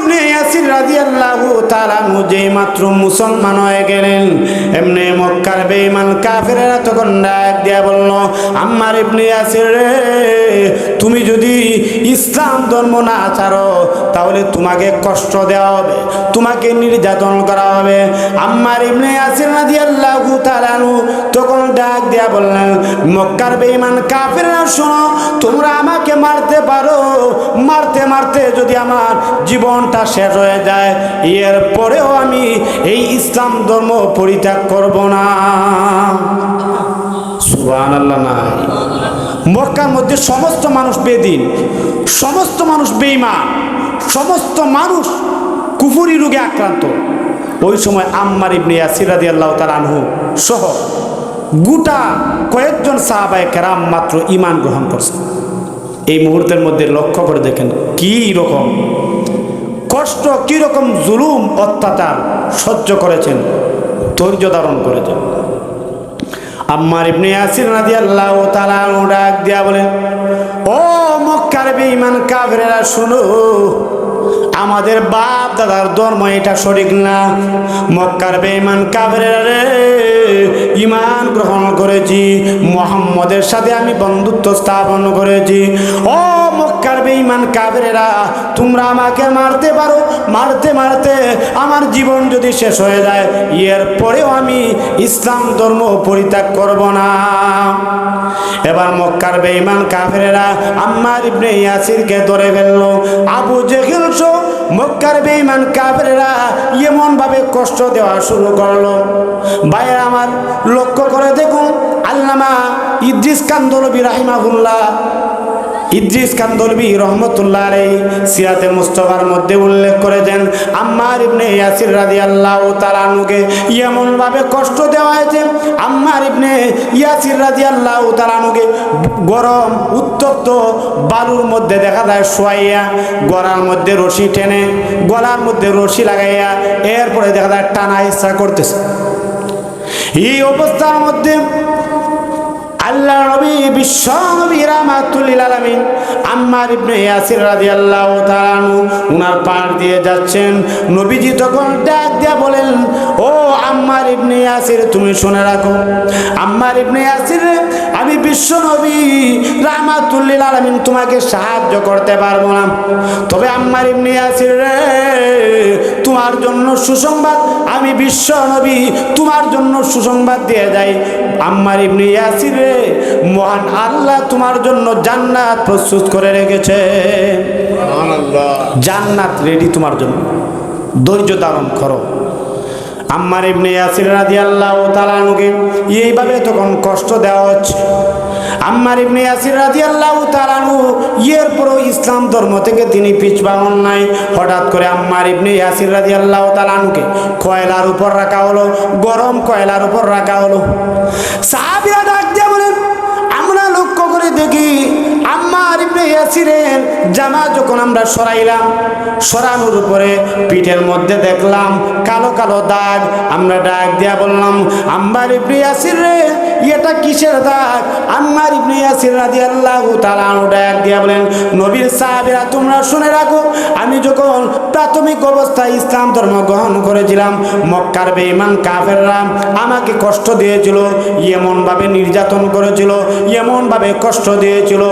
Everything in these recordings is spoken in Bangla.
ইবনে ইয়াসির রাদিয়াল্লাহু তাআলা যেই মাত্র মুসলমান হয়ে গেলেন, এমনি মক্কার বেঈমান কাফেররা তখন ডাক দিয়া বলল, আম্মার ইবনে ইয়াসির রে, তুমি যদি ইসলাম ধর্ম না ছাড়ো তাহলে তোমাকে কষ্ট দেওয়া হবে, তোমাকে নির্যাতন করা হবে। আম্মার ইবনে ইয়াসির রাদিয়াল্লাহু তাআলা তখন ডাক দিয়া বললেন, মক্কার বেঈমান কাফেররা শোনো, তোমরা আমাকে মারতে পারো, মারতে মারতে যদি আমার জীবনটা শেষ হয়ে যায়, এরপরেও আমি এই ইসলাম ধর্ম পরিত্যাগ করব না। সুবহানাল্লাহ। নাই মক্কার মধ্যে সমস্ত মানুষ বেদিন, সমস্ত মানুষ বেঈমান, সমস্ত মানুষ কুফরি রোগে আক্রান্ত। ওই সময় আম্মার ইবনে ইয়াসির রাদিয়াল্লাহু তাআলা আনহু সহ গোটা কয়েকজন সাহাবায়ে কেরাম মাত্র ঈমান গ্রহণ করছে। এই মুহূর্তের মধ্যে লক্ষ্য করে দেখেন কি রকম কষ্ট, কি রকম জুলুম অত্যাচার সহ্য করেছেন, ধৈর্য ধারণ করেছেন। আম্মার ইবনে ইয়াসির রাদিয়াল্লাহু তাআলা ডাক দিয়া বলেন, ও মক্কার বেঈমান কাফেররা শুনো, আমাদের বাপ দাদার ধর্ম এটা সঠিক না। মক্কার বেঈমান কাফেররা রে, ঈমান গ্রহণ করেছি, মুহাম্মদের সাথে আমি বন্ধুত্ব স্থাপন করেছি। ও মক্কার বেঈমান কাফেররা, তোমরা আমাকে মারতে পারো, মারতে মারতে আমার জীবন যদি শেষ হয়ে যায়, এরপরেও আমি ইসলাম ধর্ম পরিত্যাগ করব না। এবার মক্কার বেঈমান কাফেররা আম্মার ইবনে ইয়াসিরকে ধরে ফেলল। আবু জেহেল সহ মক্কার বেঈমান কাফেররা এমন ভাবে কষ্ট দেওয়া শুরু করলো। ভাইরা আমার, লক্ষ্য করে দেখুন, আল্লামা ইদ্রিস কান্দলবী রাহিমাহুল্লাহ, ইদ্রিস কান্দলবী রহমতুল্লাহ আলাইহি সিরাতে মুস্তাফার মধ্যে উল্লেখ করে দেন, আম্মার ইবনে ইয়াসির রাদিয়াল্লাহু তাআলা আনহুকে এমন ভাবে কষ্ট দেওয়া হয়েছে, আম্মার ইবনে ইয়াসির রাদিয়াল্লাহু তাআলা আনহুকে গরম উত্তপ্ত বালুর মধ্যে দেখা যায় শোয়াইয়া, গলার মধ্যে রশি টেনে, গলার মধ্যে রশি লাগাইয়া এরপরে দেখা যায় টানা ইচ্ছা করতেছে। এই অবস্থার মধ্যে আল্লাহ নবী বিশ্ব নবী রাহমাতুল লিল আলামিন আম্মার ইবনে ইয়াসির রাদিয়াল্লাহু তাআলা আনহু উনার পার দিয়ে যাচ্ছেন। নবীজি তখন ডাক দিয়া বলেন, ও আম্মার ইবনে ইয়াসির, তুমি শুনে রাখো, আম্মার ইবনে ইয়াসির, আমি বিশ্ব নবী রাহমাতুল লিল আলামিন তোমাকে সাহায্য করতে পারবো না, তবে আম্মার ইবনে ইয়াসির রে, তোমার জন্য সুসংবাদ, আমি বিশ্ব নবী তোমার জন্য সুসংবাদ দিয়ে যাই। আম্মার ইবনে ইয়াসির রে, মহান আল্লাহ তোমার জন্য জান্নাত প্রস্তুত করে রেখেছে, সুবহানাল্লাহ, জান্নাত রেডি তোমার জন্য, ধৈর্য ধারণ করো। আম্মার ইবনে ইয়াসির রাদিয়াল্লাহু তাআলা আনহুকে এইভাবে তখন কষ্ট দেওয়া হচ্ছে। আম্মার ইবনে ইয়াসির রাদিয়াল্লাহু তাআলা আনহু এরপরও ইসলাম ধর্ম থেকে তিনি পিছপা নাই। হঠাৎ করে আম্মার ইবনে ইয়াসির রাদিয়াল্লাহু তাআলা আনহুকে কয়লার উপর রাখা হলো, গরম কয়লার উপর রাখা হলো। সাহাবীরা ডাক দিয়ে বলেন, আমরা লক্ষ্য করে দেখি আম্মার ইবনে ইয়াসিরের জামা যখন আমরা সরাইলাম, সরানোর উপরে পিঠের মধ্যে দেখলাম কালো কালো দাগ। আমরা ডাক দিয়া বললাম, আম্মার ইবনে ইয়াসির রে, এটা কিসের দাগ? আম্মার ইবনে ইয়াসির রাদিয়াল্লাহু তাআলা আনহু ডাক দিয়া বলেন, নবীর সাহাবীরা, তোমরা শুনে রাখো, আমি যখন প্রাথমিক অবস্থায় ইসলাম ধর্ম গ্রহণ করেছিলাম, মক্কার বেঈমান কাফেররা আমাকে কষ্ট দিয়েছিল, এমন ভাবে নির্যাতন করেছিল, এমন ভাবে কষ্ট দিয়েছিল,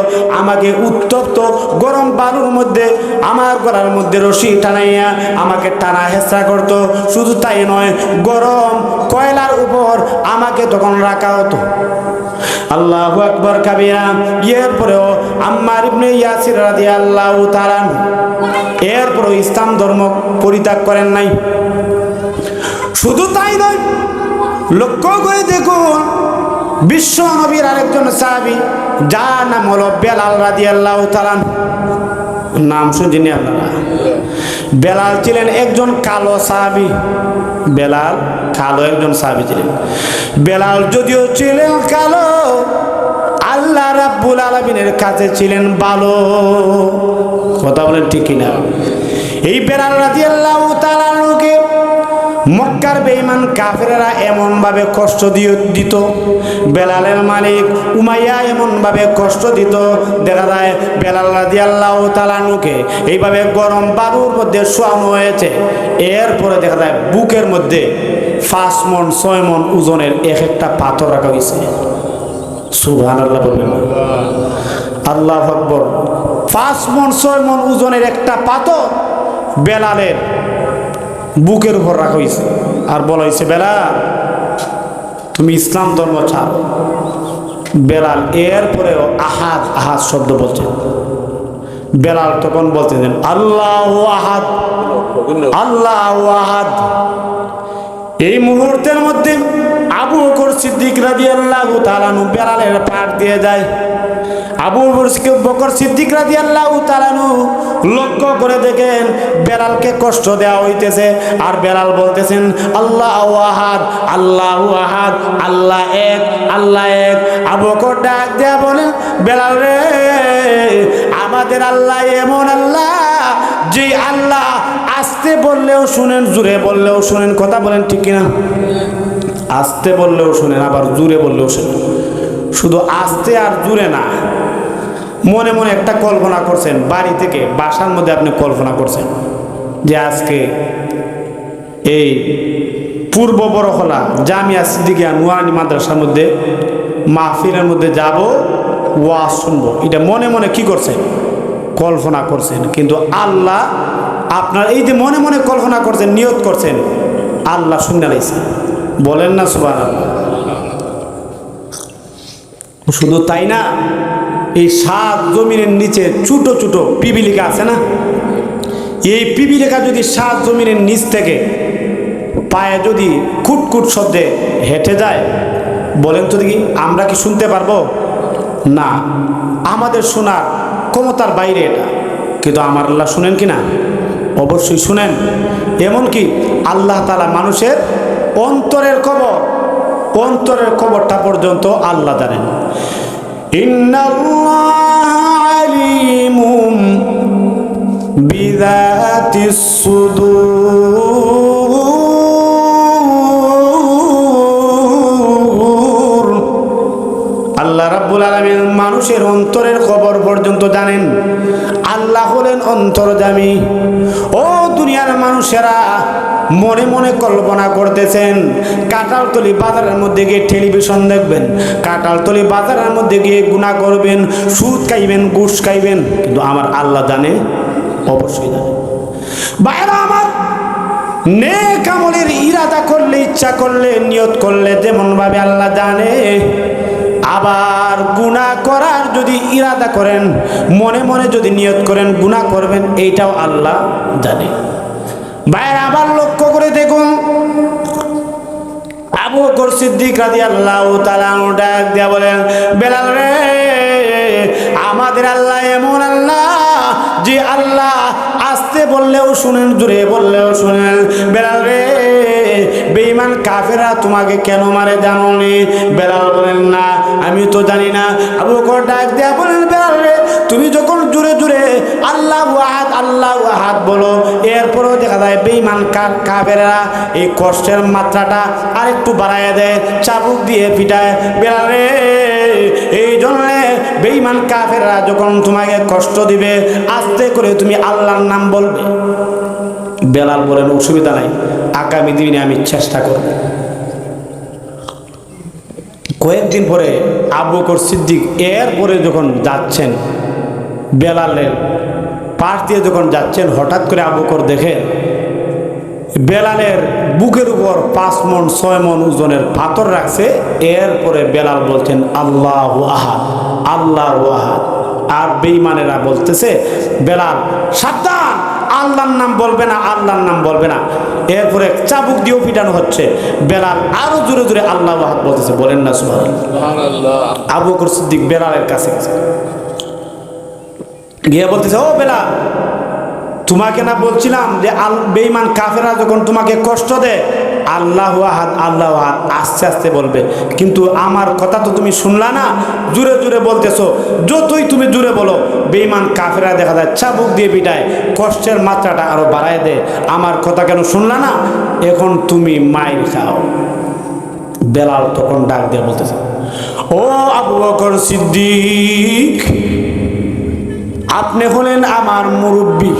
আমাকে উত্তপ্ত গরম বালুর মধ্যে আমার গলার মধ্যে রশি টানাইয়া আমাকে টানা হেঁচড়া করতো। শুধু তাই নয়, গরম কয়লার উপর আমাকে তখন রাখা হতো। আল্লাহু আকবার কাবীরা। এরপরেও আম্মার ইবনে ইয়াসির রাদিয়াল্লাহু তাআলা এরপরও ইসলাম ধর্ম পরিত্যাগ করেন নাই। শুধু তাই নয়, লক্ষ্য করে দেখুন, বিশ্ব নবীর আরেকজন সাহাবী, যার নাম হলো বেলাল রাদিয়াল্লাহু তাআলা, নাম শুনছেন আপনারা? বেলাল ছিলেন একজন কালো সাহাবী। বেলাল কালো একজন সাহাবী ছিলেন। বেলাল যদিও ছিলেন কালো, আল্লাহ রাব্বুল আলামিনের কাছে ছিলেন ভালো। কথা বলেন ঠিক কিনা? এই বেলাল রাদিয়াল্লাহু তাআলা আনহুকে মক্কার বেঈমান কাফেরেরা এমনভাবে কষ্ট দিত, বেলালের মালিক উমাইয়া এমনভাবে কষ্ট দিত, দেখা যায় বেলাল রাদিয়াল্লাহু তাআলা আনহুকে এইভাবে গরম বালুর মধ্যে শোয়ানো হয়েছে। এরপরে দেখা যায় বুকের মধ্যে 5 মণ 6 মণ ওজনের এক একটা পাথর রাখা হয়েছে। সুবহানাল্লাহ বলবেন, আল্লাহু আকবার। 5 মণ 6 মণ ওজনের একটা পাথর বেলালের বুকের উপর রাখা হয়েছে। আর বলা হয়েছে, বেলাল তুমি ইসলাম ধর্ম ছাড়ো। বেলাল এরপরেও আহাদ আহাদ শব্দ বলছেন। বেলাল তখন বলতেছেন আল্লাহু আহাদ, আল্লাহু আহাদ। এই মুহূর্তের মধ্যে আবু বকর সিদ্দিক রাদিয়াল্লাহু তাআলা আনহু বেলালের পার দিয়ে যায়। আবু বকর সিদ্দিক রাদিয়াল্লাহু তাআলা আনহু লক্ষ্য করে দেখেন বেলালকে কষ্ট দেওয়া হইতেছে, আর বেলাল বলতেছেন আল্লাহু আহাদ, আল্লাহু আহাদ, আল্লাহ এক, আল্লাহ এক। আবু বকর ডাক দেয়া বলেন, বেলাল রে, আমাদের আল্লাহ এমন আল্লাহ যে আল্লাহ আস্তে বললেও শুনেন, জোরে বললেও শুনেন। কথা বলেন ঠিক কিনা? আস্তে বললেও শুনেন, আবার জোরে বললেও শুনেন। শুধু আস্তে আর জোরে না, মনে মনে একটা কল্পনা করছেন, বাড়ি থেকে বাসার মধ্যে আপনি কল্পনা করছেন যে আজকে এই পূর্ব বড়খলা জামিয়া সিদ্দিকিয়া নুরানি মাদ্রাসার মধ্যে মাহফিলের মধ্যে যাব, ওয়াজ শুনবো। এটা মনে মনে কি করছেন? কল্পনা করছেন। কিন্তু আল্লাহ আপনার এই যে মনে মনে কল্পনা করছেন, নিয়ত করছেন, আল্লাহ শুনে লাইছে। বলেন না সুবহানাল্লাহ। শুধু তাই না, এই 7 জমিনের নিচে ছোট ছোট পিপিলিকা আছে না, এই পিপিলিকা যদি 7 জমিনের নিচ থেকে পায়ে যদি কুটকুট শব্দে হেঁটে যায়, বলেন তো দেখি আমরা কি শুনতে পারবো? না, আমাদের শোনার ক্ষমতার বাইরে এটা। কিন্তু আমার আল্লাহ শুনেন কি না? অবশ্যই শুনেন। এমনকি আল্লাহ তাআলা মানুষের অন্তরের খবর, অন্তরের খবরটা পর্যন্ত আল্লাহ জানেন। ইন্নাল্লাহা আলিমুম বিযাতিস সুদূর। আল্লাহ রাব্বুল আলামিন মানুষের অন্তরের খবর পর্যন্ত জানেন। আল্লাহ হলেন অন্তর্যামী। ও দুনিয়ার মানুষেরা, মনে মনে কল্পনা করতেছেন কাঁঠালতলি বাজারের মধ্যে গিয়ে টেলিভিশন দেখবেন, কাঁঠালতলি বাজারের মধ্যে গিয়ে গুনাহ করবেন, সুদ খাইবেন, ঘুষ খাইবেন। কিন্তু আমার আল্লাহ জানে, অবশ্যই জানে। বাইরা আমার, নেক আমলের ইরাদা করলে, ইচ্ছা করলে, নিয়ত করলে যেমন ভাবে আল্লাহ জানে, আবার গুনাহ করার যদি ইরাদা করেন, মনে মনে যদি নিয়ত করেন গুনাহ করবেন, এইটাও আল্লাহ জানে। ভাইয়ের আবার লক্ষ্য করে দেখুন, আবু বকর সিদ্দিক রাদিয়াল্লাহু তাআলা আনহু ডাক দিয়া বলেন, বেলাল রে, আমাদের আল্লাহ এমন আল্লাহ যে আল্লাহ আস্তে বললেও শুনেন, জোরে বললেও শুনেন। বেলাল রে, বেঈমান কাফেররা তোমাকে কেন মারে জানো নি? বেলাল বলেন না, আমি তো জানি না। আবু বকর ডাক দিয়া বলেন, বেলাল রে, তুমি যখন জোরে জোরে আল্লাহু আহাদ, আল্লাহু আহাদ বলো, এরপরও দেখা যায় বেঈমান কাফেররা এই কষ্টের মাত্রাটা আরেকটু বাড়ায় দেয়, চাবুক দিয়ে পিটায়। বেলাল রে, এই জন্যে বেঈমান কাফেররা যখন তোমাকে কষ্ট দিবে, আস্তে করে তুমি আল্লাহর নাম বলবে। বেলাল বলেন, অসুবিধা নাই, আগামী দিনে আমি চেষ্টা করব। কয়েকদিন পরে আবু বকর সিদ্দিক এরপরে যখন যাচ্ছেন, বেলালের পাশ দিয়ে যখন যাচ্ছেন, হঠাৎ করে আবু বকর দেখে বেলালের বুকের উপর 5 মণ 6 মণ ওজনের পাথর রাখছে। এরপরে বেলাল বলছেন আল্লাহু আহাদ, আল্লাহু আহাদ। আর বেঈমানেরা বলতেছে, বেলাল সাবধান, আল্লাহর নাম বলবে না, আল্লাহর নাম বলবে না। এরপরে চাবুক দিয়েও পিটানো হচ্ছে। বেলাল আরো জোরে জোরে আল্লাহু আহাদ বলতেছে। বলেন না সুবহানাল্লাহ। আবু বকর সিদ্দিক বেলালের কাছে গিয়ে বলতেছে, ও বেলাল, তোমাকে না বলছিলাম যে বেঈমান কাফেররা যখন তোমাকে কষ্ট দেয়, আল্লাহু আহাদ আল্লাহু আহাদ আস্তে আস্তে বলবে। কিন্তু আমার কথা তো তুমি শুনলা না, জোরে জোরে বলতেছো। যতই তুমি জোরে বলো বেঈমান কাফেররা দেখা যায় চাবুক দিয়ে পিটায়, কষ্টের মাত্রাটা আরো বাড়ায় দেয়। আমার কথা কেন শুনলা না, এখন তুমি মাইর খাও। বেলাল তখন ডাক দিয়ে বলতেছে, ও আবু বকর সিদ্দিক, আপনি হলেন আমার মুরব্বী,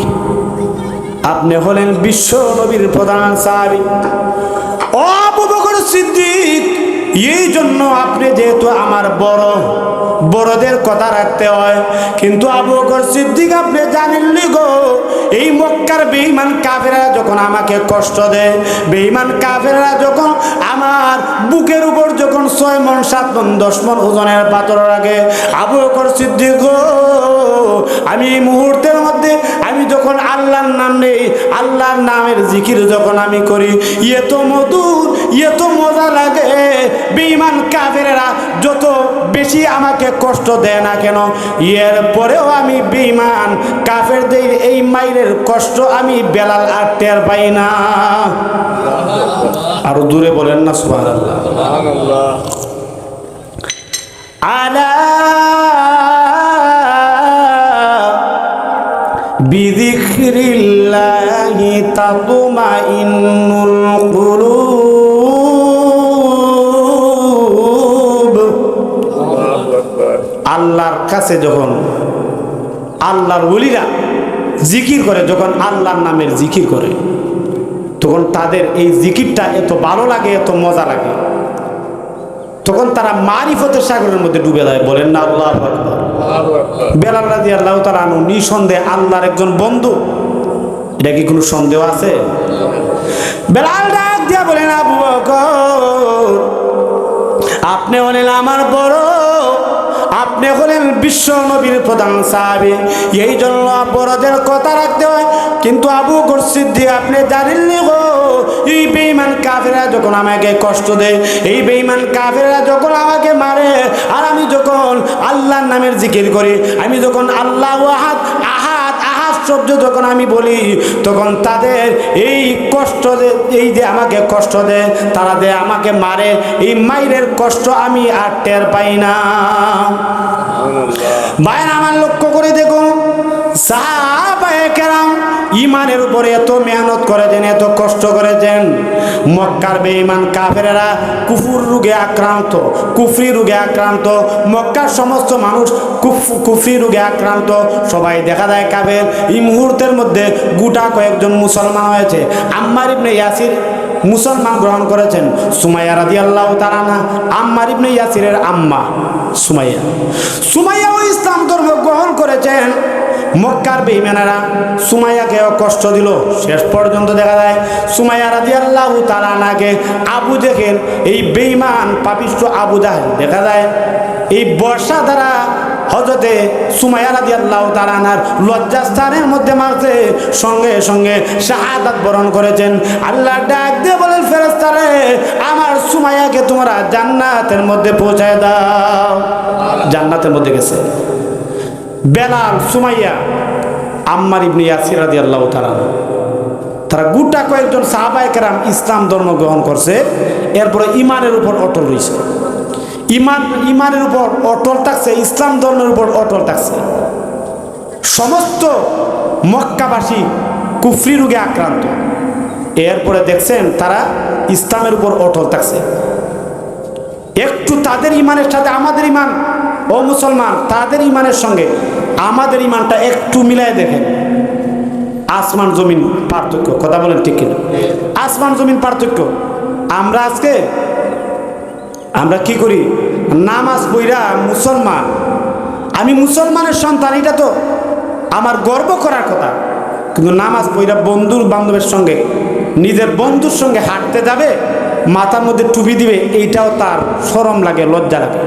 আপনি হলেন বিশ্ব নবীর প্রধান সাহাবী। ও আবু বকর সিদ্দিক, এই জন্য আপনি যেহেতু আমার বড়, বড়দের কথা রাখতে হয়। কিন্তু আবু বকর সিদ্দিক, আপনি জানেননি গো, এই মক্কার বেঈমান কাফেররা যখন আমাকে কষ্ট দেয়, বেঈমান কাফেররা যখন আমার বুকের উপর যখন 6 মণ 7 মণ 10 মণ ওজনের পাথর রাখে, আবু বকর সিদ্দিক গো, আমি এই মুহূর্তের মধ্যে আমি যখন আল্লাহর নাম নেই, আল্লাহর নামের জিকির যখন আমি করি, এত মধুর, এত মজা লাগে। বেঈমান কাফেররা যত বেশি আমাকে কষ্ট দেয় না কেন, এর পরেও আমি বেঈমান কাফেরদের এই মাইরের কষ্ট আমি বেলাল আর টের পাই না। আরো দূরে বলেন না সুবহানাল্লাহ। আলা বিযিকরিল্লাহি তাতমাইন্নুল কুলুব। আল্লাহর কাছে যখন আল্লাহর ওলিরা জিকির করে, যখন আল্লাহর নামের জিকির করে, তখন তাদের এই জিকিরটা এত ভালো লাগে, এত মজা লাগে, তখন তারা মারিফতের সাগরের মধ্যে ডুবে যায়। বলেন না আল্লাহু আকবার। বেলাল রাদিয়াল্লাহু তাআলা আনহু নিঃসন্দেহে আল্লাহর একজন বন্ধু, এটা কি কোনো সন্দেহ আছে? বেলাল ডাক দিয়া বলেন, আবু বকর, আপনি হলেন আমার বড়, আপনি হলেন বিশ্ব নবীর প্রধান সাহাবী, এই জন্য বড়দের কথা রাখতে হয়। কিন্তু আবু বকর সিদ্দিক, আপনি জানেননি গো, এই বেঈমান কাফেররা যখন আমাকে কষ্ট দেয়, এই বেঈমান কাফেররা যখন আমাকে মারে, আর আমি যখন আল্লাহর নামের জিকির করি, আমি যখন আল্লাহু আহাদ আহাদ আহাদ শব্দ যখন আমি বলি, তখন তাদের এই কষ্ট, এই যে আমাকে কষ্ট দেয়, তারা দেয় আমাকে মারে, এই মাইরের কষ্ট আমি আর টের পাই না। ভাইরা আমার, লক্ষ্য করে দেখুন, সাহাবায়ে কেরাম ইমানের উপরে এত মেহনত করেছেন, এত কষ্ট করেছেন। মক্কার বেঈমান কাফেরেরা কুফুর রোগে আক্রান্ত, কুফরি রোগে আক্রান্ত। মক্কার সমস্ত মানুষ কুফরি রোগে আক্রান্ত, সবাই দেখা যায় কাফের। এই মুহূর্তের মধ্যে গোটা কয়েকজন মুসলমান হয়েছে। আম্মার ইবনে ইয়াসির মুসলমান গ্রহণ করেছেন। সুমাইয়া রাদিয়াল্লাহু তাআলা আনহা, আম্মার ইবনে ইয়াসিরের আম্মা সুমাইয়া, সুমাইয়াও ইসলাম ধর্ম গ্রহণ করেছেন। মক্কার বেঈমানেরা সুমাইয়াকেও কষ্ট দিল। শেষ পর্যন্ত দেখা যায় সুমাইয়া রাদিয়াল্লাহু তাআলা আনহাকে আবু জেহেল, এই বেঈমান পাপিষ্ঠ আবু জাহেল, দেখা যায় এই বর্ষা দ্বারা হযরতে সুমাইয়া রাদিয়াল্লাহু তাআলা আনহার লজ্জাস্থানের মধ্যে মারছে, সঙ্গে সঙ্গে শাহাদাত বরণ করেছেন। আল্লাহ ডাক দিয়ে বলেন, ফেরেশতারে, আমার সুমাইয়াকে তোমরা জান্নাতের মধ্যে পৌঁছায় দাও। জান্নাতের মধ্যে গেছে। বেলাল, সুমাইয়া, আম্মার ইবনে ইয়াসির রাদিয়াল্লাহু তাআলা, তারা গোটা কয়েকজন সাহাবায়ে কেরাম ইসলাম ধর্ম গ্রহণ করছে। এরপরে ইমানের উপর অটল রয়েছে, ইমানের উপর অটল থাকছে, ইসলাম ধর্মের উপর অটল থাকছে। সমস্ত মক্কাবাসী কুফরি রোগে আক্রান্ত। এরপরে দেখছেন তারা ইসলামের উপর অটল থাকছে। একটু তাদের ইমানের সাথে আমাদের ইমান, ও মুসলমান, তাদের ইমানের সঙ্গে আমাদের ইমানটা একটু মিলায় দেখেন। আসমান জমিন পার্থক্য। কথা বলেন ঠিক কিনা? আসমান জমিন পার্থক্য। আমরা আজকে আমরা কি করি? নামাজ পড়া মুসলমান, আমি মুসলমানের সন্তান, এটা তো আমার গর্ব করার কথা। কিন্তু নামাজ পড়া বন্ধুর বান্ধবের সঙ্গে, নিজের বন্ধুর সঙ্গে হাঁটতে যাবে, মাথার মধ্যে টুপি দিবে, এইটাও তার শরম লাগে, লজ্জা লাগে।